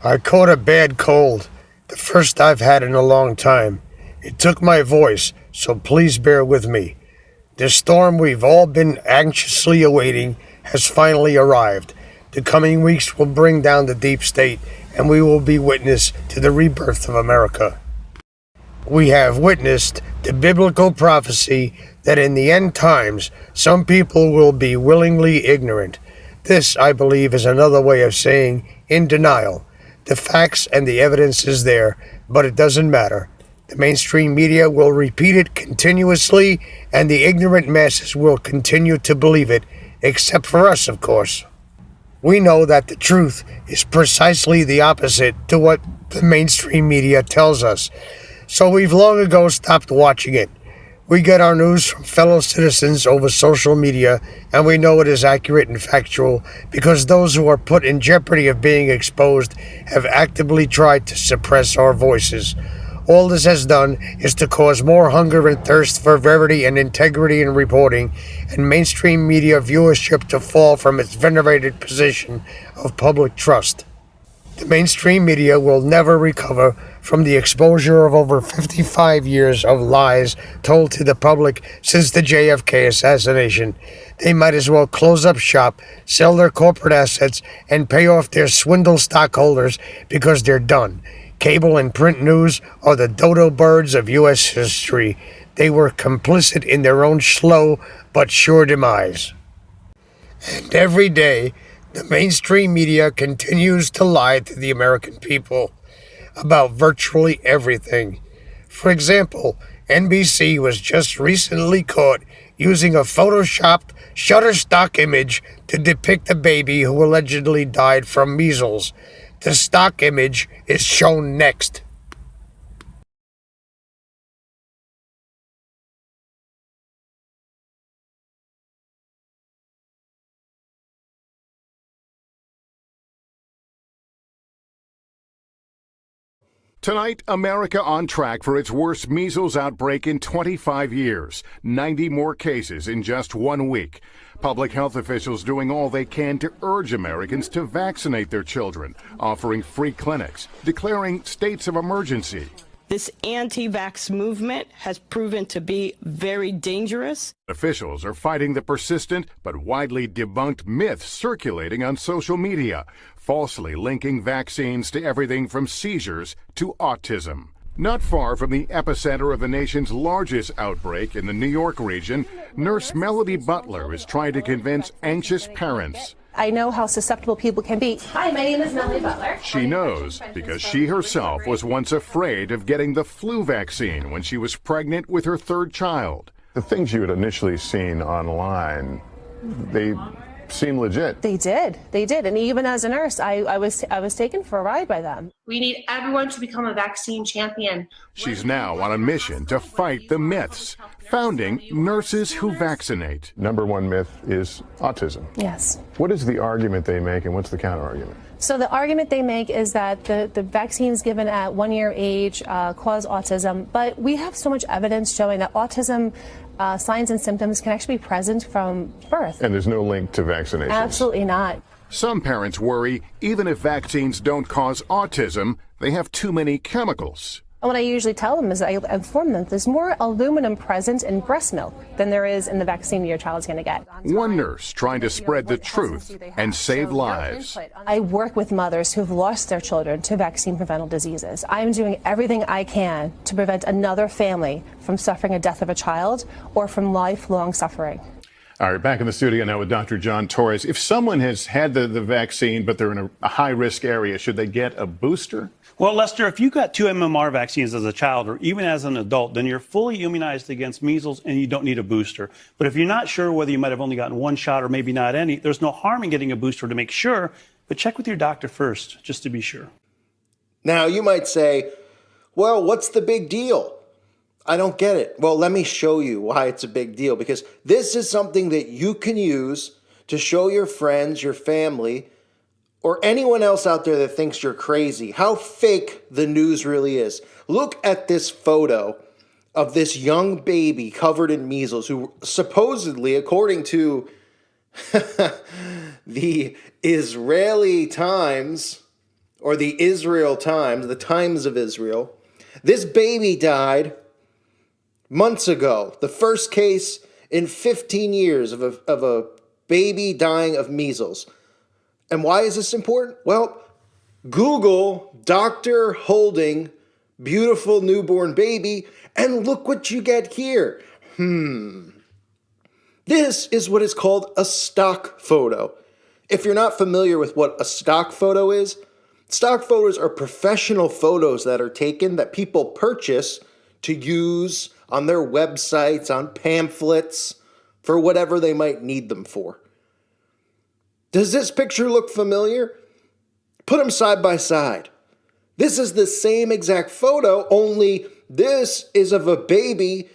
I caught a bad cold, the first I've had in a long time. It took my voice, so please bear with me. The storm we've all been anxiously awaiting has finally arrived. The coming weeks will bring down the deep state, and we will be witness to the rebirth of America. We have witnessed the biblical prophecy that in the end times, some people will be willingly ignorant. This, I believe, is another way of saying in denial. The facts and the evidence is there, but it doesn't matter. The mainstream media will repeat it continuously, and the ignorant masses will continue to believe it, except for us, of course. We know that the truth is precisely the opposite to what the mainstream media tells us, so we've long ago stopped watching it. We get our news from fellow citizens over social media, and we know it is accurate and factual because those who are put in jeopardy of being exposed have actively tried to suppress our voices. All this has done is to cause more hunger and thirst for verity and integrity in reporting, and mainstream media viewership to fall from its venerated position of public trust. The mainstream media will never recover from the exposure of over 55 years of lies told to the public since the JFK assassination. They might as well close up shop, sell their corporate assets, and pay off their swindle stockholders because they're done. Cable and print news are the dodo birds of U.S. history. They were complicit in their own slow but sure demise. And every day, the mainstream media continues to lie to the American people about virtually everything. For example, NBC was just recently caught using a photoshopped Shutterstock image to depict a baby who allegedly died from measles. The stock image is shown next. Tonight, America on track for its worst measles outbreak in 25 years. 90 more cases in just 1 week. Public health officials doing all they can to urge Americans to vaccinate their children, offering free clinics, declaring states of emergency. This anti-vax movement has proven to be very dangerous. Officials are fighting the persistent but widely debunked myths circulating on social media, falsely linking vaccines to everything from seizures to autism. Not far from the epicenter of the nation's largest outbreak in the New York region, Nurse Melody Butler is trying to convince anxious parents. I know how susceptible people can be. Hi, my name is Melody Butler. She knows because she herself was once afraid of getting the flu vaccine when she was pregnant with her third child. The things you had initially seen online, they seem legit. They did. And even as a nurse, I was taken for a ride by them. We need everyone to become a vaccine champion. She's now on a mission to fight the myths, founding Nurses Who Vaccinate. Number one myth is autism. Yes. What is the argument they make and what's the counter argument? So the argument they make is that the vaccines given at 1 year age cause autism, but we have so much evidence showing that autism signs and symptoms can actually be present from birth. And there's no link to vaccinations? Absolutely not. Some parents worry even if vaccines don't cause autism, they have too many chemicals. And what I usually tell them is I inform them there's more aluminum present in breast milk than there is in the vaccine your child's going to get. One nurse trying to spread the truth and save lives. I work with mothers who've lost their children to vaccine preventable diseases. I'm doing everything I can to prevent another family from suffering a death of a child or from lifelong suffering. All right, back in the studio now with Dr. John Torres. If someone has had the vaccine but they're in a high-risk area, should they get a booster? Well, Lester, if you got 2 MMR vaccines as a child or even as an adult, then you're fully immunized against measles and you don't need a booster. But if you're not sure whether you might have only gotten 1 shot or maybe not any, there's no harm in getting a booster to make sure, but check with your doctor first just to be sure. Now, you might say, well, what's the big deal? I don't get it. Well, let me show you why it's a big deal, because this is something that you can use to show your friends, your family, or anyone else out there that thinks you're crazy how fake the news really is. Look at this photo of this young baby covered in measles who supposedly, according to the Israeli Times, or the Israel Times, the Times of Israel. This baby died months ago. The first case in 15 years of a baby dying of measles. And why is this important? Well, Google doctor holding beautiful newborn baby, and look what you get here. This is what is called a stock photo. If you're not familiar with what a stock photo is, stock photos are professional photos that are taken that people purchase to use on their websites, on pamphlets, for whatever they might need them for. Does this picture look familiar? Put them side by side. This is the same exact photo, only this is of a baby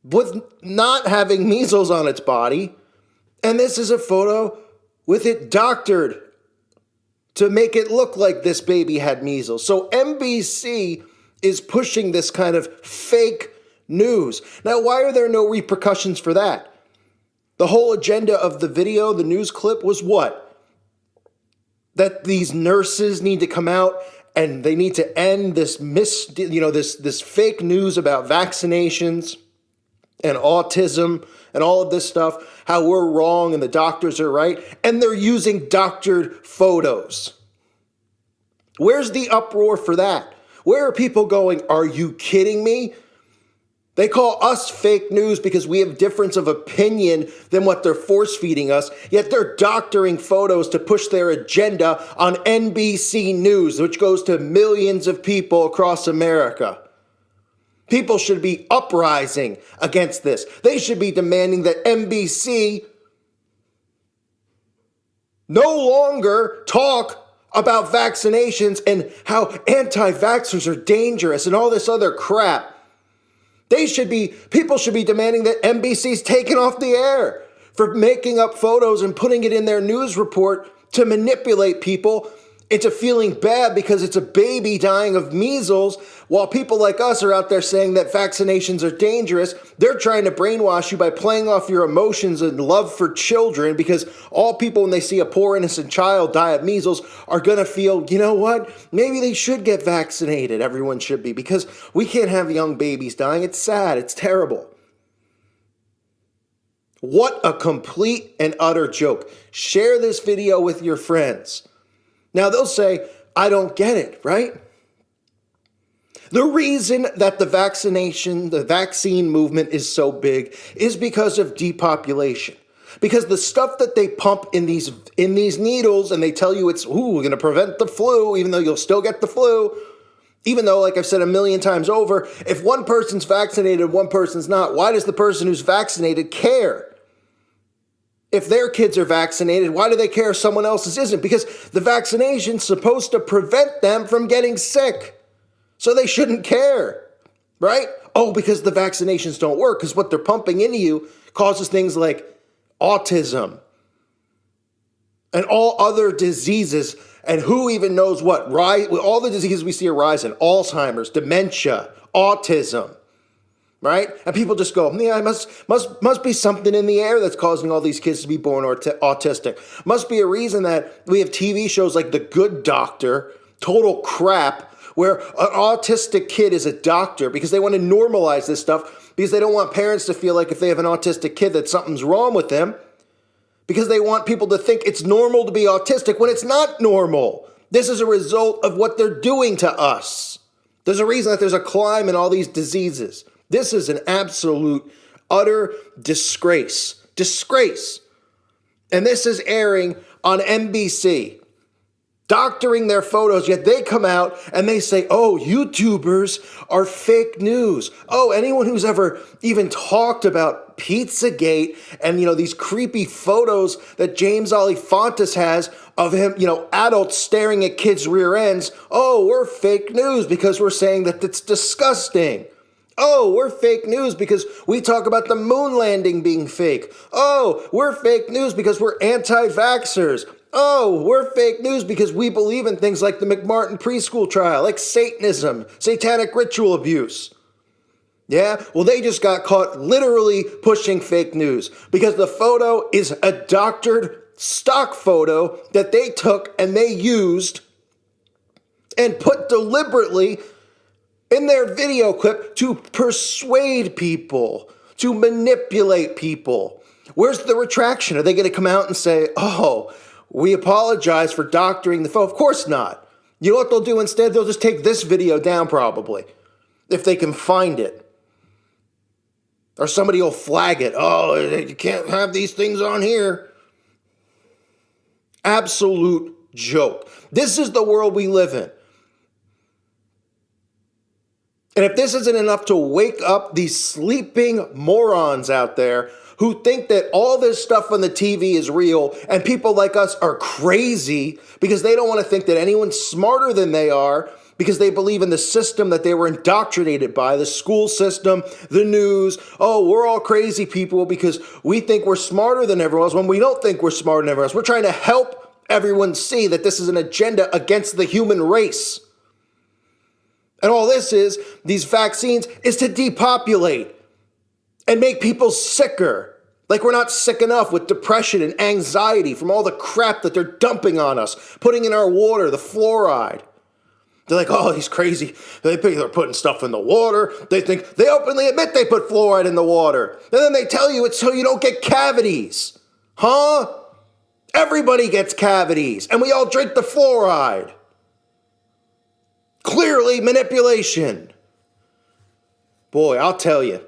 with not having measles on its body, and this is a photo with it doctored to make it look like this baby had measles. So NBC is pushing this kind of fake news. Now, why are there no repercussions for that? The whole agenda of the video, the news clip, was what? That these nurses need to come out and they need to end this this fake news about vaccinations and autism and all of this stuff, how we're wrong and the doctors are right, and they're using doctored photos. Where's the uproar for that? Where are people going, are you kidding me? They call us fake news because we have difference of opinion than what they're force-feeding us, yet they're doctoring photos to push their agenda on NBC News, which goes to millions of people across America. People should be uprising against this. They should be demanding that NBC no longer talk about vaccinations and how anti-vaxxers are dangerous and all this other crap. People should be demanding that NBC's taken off the air for making up photos and putting it in their news report to manipulate people into feeling bad because it's a baby dying of measles, while people like us are out there saying that vaccinations are dangerous. They're trying to brainwash you by playing off your emotions and love for children, because all people, when they see a poor innocent child die of measles, are going to feel, you know what, maybe they should get vaccinated. Everyone should be, because we can't have young babies dying. It's sad. It's terrible. What a complete and utter joke. Share this video with your friends. Now, they'll say, I don't get it, right? The reason that the vaccine movement is so big is because of depopulation. Because the stuff that they pump in these needles, and they tell you it's, we're going to prevent the flu, even though you'll still get the flu. Even though, like I've said a million times over, if one person's vaccinated and one person's not, why does the person who's vaccinated care? If their kids are vaccinated, why do they care if someone else's isn't? Because the vaccination's supposed to prevent them from getting sick. So they shouldn't care, right? Oh, because the vaccinations don't work, because what they're pumping into you causes things like autism and all other diseases, and who even knows what, all the diseases we see are rising, Alzheimer's, dementia, autism. Right? And people just go, yeah, must be something in the air that's causing all these kids to be born autistic. Must be a reason that we have TV shows like The Good Doctor, total crap, where an autistic kid is a doctor, because they want to normalize this stuff, because they don't want parents to feel like if they have an autistic kid that something's wrong with them, because they want people to think it's normal to be autistic when it's not normal. This is a result of what they're doing to us. There's a reason that there's a climb in all these diseases. This is an absolute, utter disgrace. Disgrace. And this is airing on NBC, doctoring their photos, yet they come out and they say, oh, YouTubers are fake news. Oh, anyone who's ever even talked about Pizzagate and, these creepy photos that James Alefantis has of him, adults staring at kids' rear ends. Oh, we're fake news because we're saying that it's disgusting. Oh, we're fake news because we talk about the moon landing being fake. Oh, we're fake news because we're anti-vaxxers. Oh, we're fake news because we believe in things like the McMartin preschool trial, like Satanism, satanic ritual abuse. Yeah, well, they just got caught literally pushing fake news because the photo is a doctored stock photo that they took and they used and put deliberately in their video clip to persuade people, to manipulate people. Where's the retraction? Are they going to come out and say, oh, we apologize for doctoring the photo? Of course not. You know what they'll do instead? They'll just take this video down probably, if they can find it. Or somebody will flag it. Oh, you can't have these things on here. Absolute joke. This is the world we live in. And if this isn't enough to wake up these sleeping morons out there who think that all this stuff on the TV is real and people like us are crazy because they don't want to think that anyone's smarter than they are because they believe in the system that they were indoctrinated by, the school system, the news. Oh, we're all crazy people because we think we're smarter than everyone else when we don't think we're smarter than everyone else. We're trying to help everyone see that this is an agenda against the human race. And all this is, these vaccines, is to depopulate and make people sicker. Like we're not sick enough with depression and anxiety from all the crap that they're dumping on us, putting in our water, the fluoride. They're like, oh, he's crazy. They think they're putting stuff in the water. They openly admit they put fluoride in the water. And then they tell you it's so you don't get cavities. Huh? Everybody gets cavities, and we all drink the fluoride. Clearly manipulation. Boy, I'll tell you.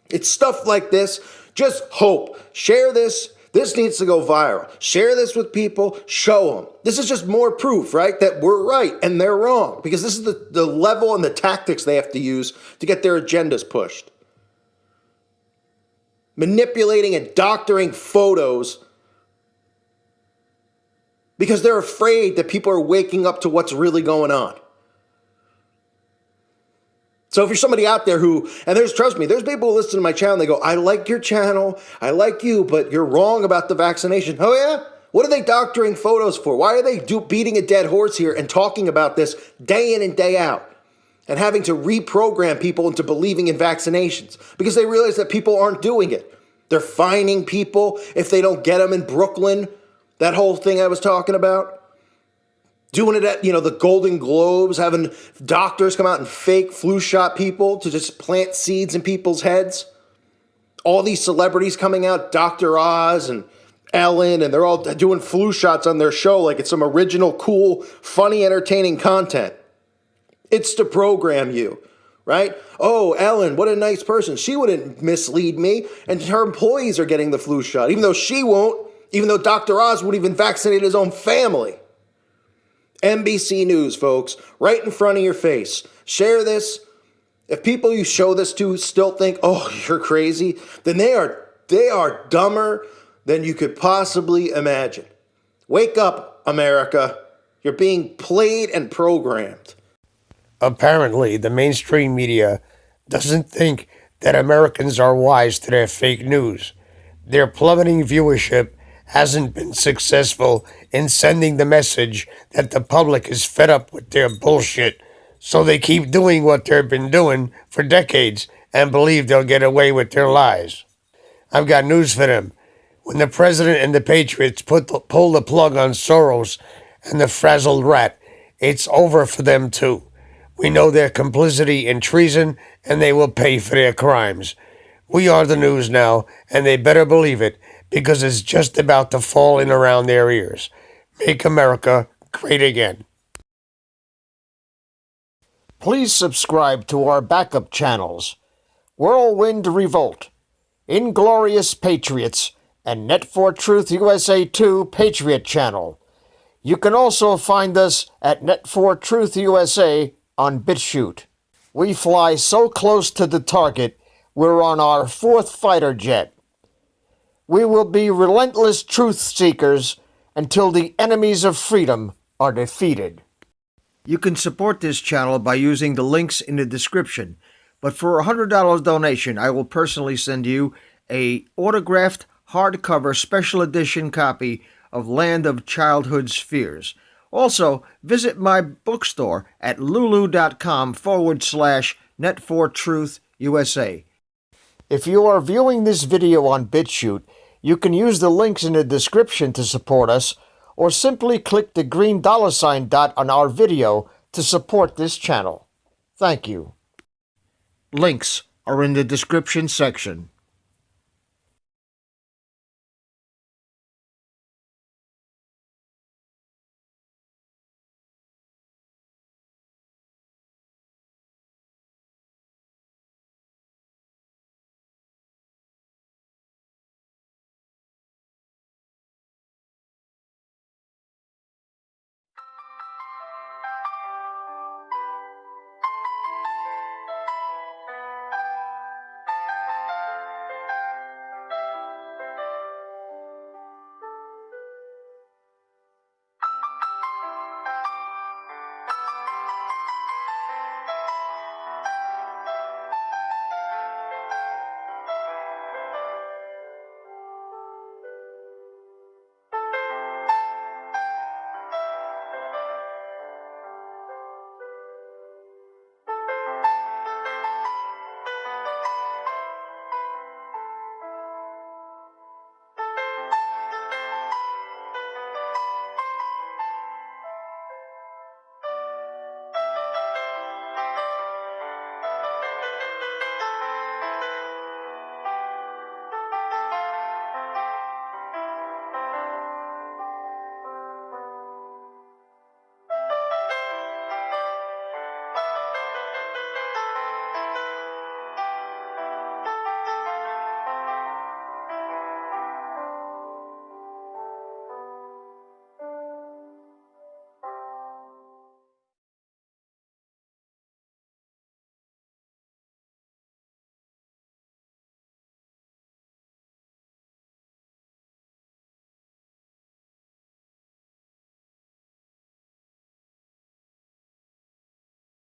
It's stuff like this. Just hope. Share this. This needs to go viral. Share this with people. Show them. This is just more proof, right? That we're right and they're wrong. Because this is the level and the tactics they have to use to get their agendas pushed. Manipulating and doctoring photos because they're afraid that people are waking up to what's really going on. So if you're somebody out there who, and trust me, there's people who listen to my channel and they go, I like your channel, I like you, but you're wrong about the vaccination. Oh yeah? What are they doctoring photos for? Why are they beating a dead horse here and talking about this day in and day out? And having to reprogram people into believing in vaccinations because they realize that people aren't doing it. They're fining people if they don't get them in Brooklyn. That whole thing I was talking about. Doing it at, the Golden Globes, having doctors come out and fake flu shot people to just plant seeds in people's heads. All these celebrities coming out, Dr. Oz and Ellen, and they're all doing flu shots on their show like it's some original, cool, funny, entertaining content. It's to program you, right? Oh, Ellen, what a nice person. She wouldn't mislead me, and her employees are getting the flu shot, even though she won't, even though Dr. Oz won't even vaccinate his own family. NBC News, folks, right in front of your face. Share this. If people you show this to still think, oh, you're crazy, then they are dumber than you could possibly imagine. Wake up, America. You're being played and programmed. Apparently, the mainstream media doesn't think that Americans are wise to their fake news. Their plummeting viewership hasn't been successful in sending the message that the public is fed up with their bullshit, so they keep doing what they've been doing for decades and believe they'll get away with their lies. I've got news for them. When the president and the Patriots pull the plug on Soros and the frazzled rat, it's over for them too. We know their complicity in treason, and they will pay for their crimes. We are the news now, and they better believe it, because it's just about to fall in around their ears. Make America great again. Please subscribe to our backup channels, Whirlwind Revolt, Inglorious Patriots, and Net for Truth USA 2 Patriot channel. You can also find us at Net for Truth USA on BitChute. We fly so close to the target, we're on our 4th fighter jet. We will be relentless truth seekers until the enemies of freedom are defeated. You can support this channel by using the links in the description, but for a $100 donation, I will personally send you a autographed hardcover special edition copy of Land of Childhood's Fears. Also, visit my bookstore at lulu.com/net4truth USA. If you are viewing this video on BitChute, you can use the links in the description to support us, or simply click the green $sign dot on our video to support this channel. Thank you. Links are in the description section.